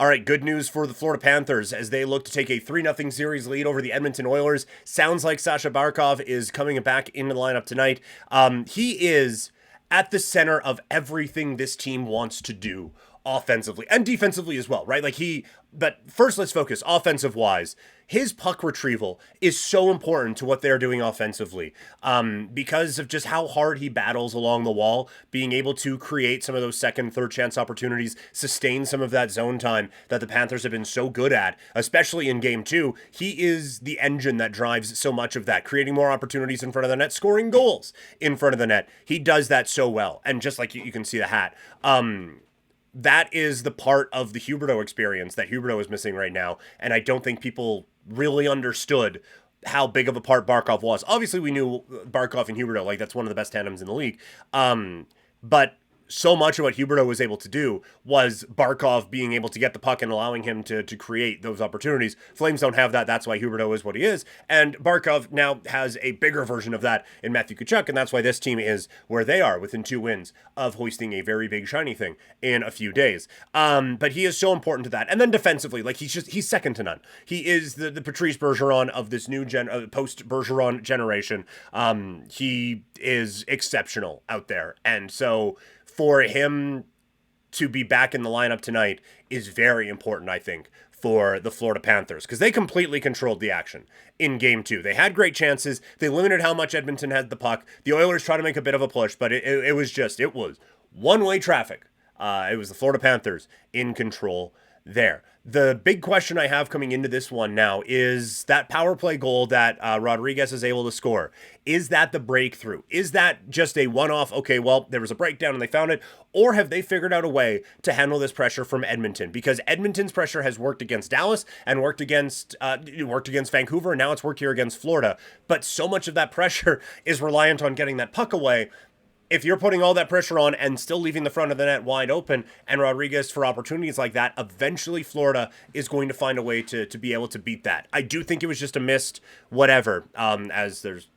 All right, good news for the Florida Panthers as they look to take a 3-0 series lead over the Edmonton Oilers. Sounds like Sasha Barkov is coming back into the lineup tonight. He is at the center of everything this team wants to do offensively and defensively as well, right? But first let's focus offensive wise. His puck retrieval is so important to what they're doing offensively because of just how hard he battles along the wall, being able to create some of those second, third chance opportunities, sustain some of that zone time that the Panthers have been so good at, especially in game 2. He is the engine that drives so much of that, creating more opportunities in front of the net, scoring goals in front of the net. He does that so well. And just like you can see the hat, that is the part of the Huberdeau experience that Huberdeau is missing right now. And I don't think people really understood how big of a part Barkov was. Obviously, we knew Barkov and Huberdeau, like that's one of the best tandems in the league. But so much of what Huberdeau was able to do was Barkov being able to get the puck and allowing him to create those opportunities. Flames don't have that. That's why Huberdeau is what he is. And Barkov now has a bigger version of that in Matthew Tkachuk, and that's why this team is where they are within 2 wins of hoisting a very big shiny thing in a few days. But he is so important to that. And then defensively, like he's second to none. He is the Patrice Bergeron of this new post-Bergeron generation. He is exceptional out there. And so for him to be back in the lineup tonight is very important, I think, for the Florida Panthers, because they completely controlled the action in game 2. They had great chances. They limited how much Edmonton had the puck. The Oilers tried to make a bit of a push, but it was one-way traffic. It was the Florida Panthers in control there. The big question I have coming into this one now is that power play goal that Rodriguez is able to score. Is that the breakthrough? Is that just a one-off, okay, well, there was a breakdown and they found it? Or have they figured out a way to handle this pressure from Edmonton? Because Edmonton's pressure has worked against Dallas and worked against Vancouver, and now it's worked here against Florida. But so much of that pressure is reliant on getting that puck away. If you're putting all that pressure on and still leaving the front of the net wide open and Rodriguez for opportunities like that, eventually Florida is going to find a way to be able to beat that. I do think it was just a missed whatever, as there's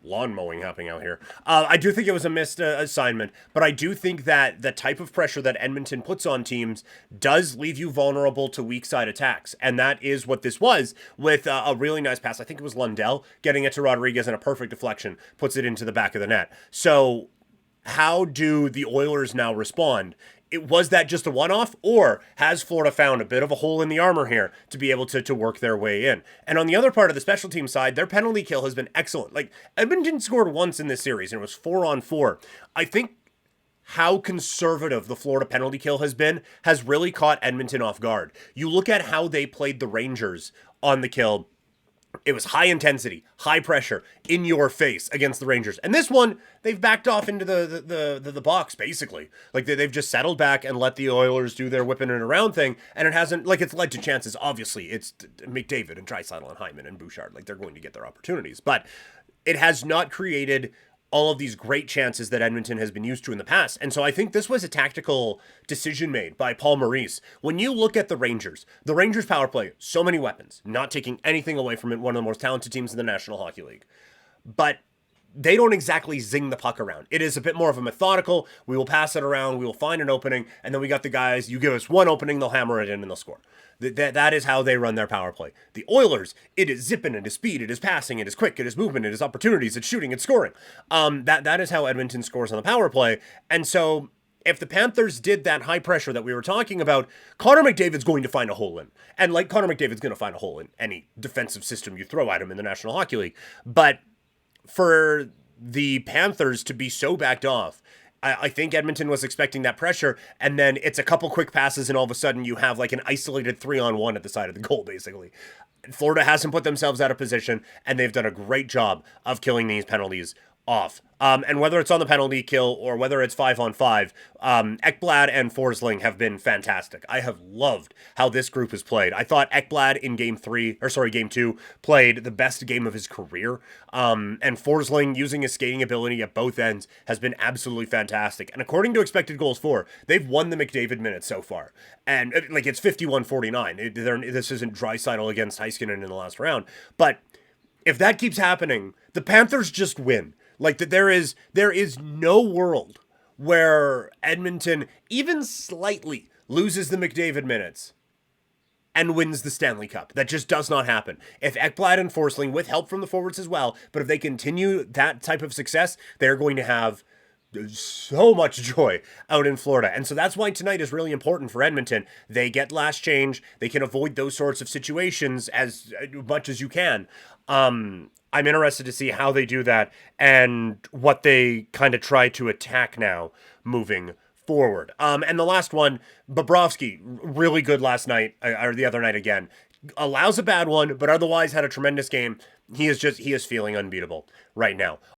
lawn mowing happening out here. I do think it was a missed assignment, but I do think that the type of pressure that Edmonton puts on teams does leave you vulnerable to weak side attacks. And that is what this was with a really nice pass. I think it was Lundell getting it to Rodriguez and a perfect deflection, puts it into the back of the net. So how do the Oilers now respond? Was that just a one-off, or has Florida found a bit of a hole in the armor here to be able to work their way in? And on the other part of the special team side, their penalty kill has been excellent. Like, Edmonton scored once in this series, and it was 4-on-4. I think how conservative the Florida penalty kill has been has really caught Edmonton off guard. You look at how they played the Rangers on the kill. It was high intensity, high pressure, in your face against the Rangers. And this one, they've backed off into the box, basically. Like, they've just settled back and let the Oilers do their whipping it around thing. And it hasn't, like, it's led to chances. Obviously, it's McDavid and Draisaitl and Hyman and Bouchard. Like, they're going to get their opportunities. But it has not created all of these great chances that Edmonton has been used to in the past. And so I think this was a tactical decision made by Paul Maurice. When you look at the Rangers power play, so many weapons, not taking anything away from it, one of the most talented teams in the National Hockey League. But they don't exactly zing the puck around. It is a bit more of a methodical, we will pass it around, we will find an opening, and then we got the guys, you give us one opening, they'll hammer it in and they'll score. That is how they run their power play. The Oilers, it is zipping, it is speed, it is passing, it is quick, it is movement, it is opportunities, it's shooting, it's scoring. That is how Edmonton scores on the power play. And so if the Panthers did that high pressure that we were talking about, Connor McDavid's going to find a hole in. And like Connor McDavid's going to find a hole in any defensive system you throw at him in the National Hockey League. But for the Panthers to be so backed off, I think Edmonton was expecting that pressure, and then it's a couple quick passes, and all of a sudden you have like an isolated 3-on-1 at the side of the goal, basically. Florida hasn't put themselves out of position, and they've done a great job of killing these penalties off. And whether it's on the penalty kill or whether it's 5-on-5, Ekblad and Forsling have been fantastic. I have loved how this group has played. I thought Ekblad in game 2 played the best game of his career. And Forsling, using his skating ability at both ends, has been absolutely fantastic. And according to expected goals for, they've won the McDavid minutes so far. And like it's 51-49. This isn't Draisaitl against Heiskanen in the last round. But if that keeps happening, the Panthers just win. Like that there is no world where Edmonton even slightly loses the McDavid minutes, and wins the Stanley Cup. That just does not happen. If Ekblad and Forsling, with help from the forwards as well, but if they continue that type of success, they're going to have so much joy out in Florida. And so that's why tonight is really important for Edmonton. They get last change. They can avoid those sorts of situations as much as you can. I'm interested to see how they do that and what they kind of try to attack now moving forward. And the last one, Bobrovsky, really good last night, or the other night again. Allows a bad one, but otherwise had a tremendous game. He is feeling unbeatable right now.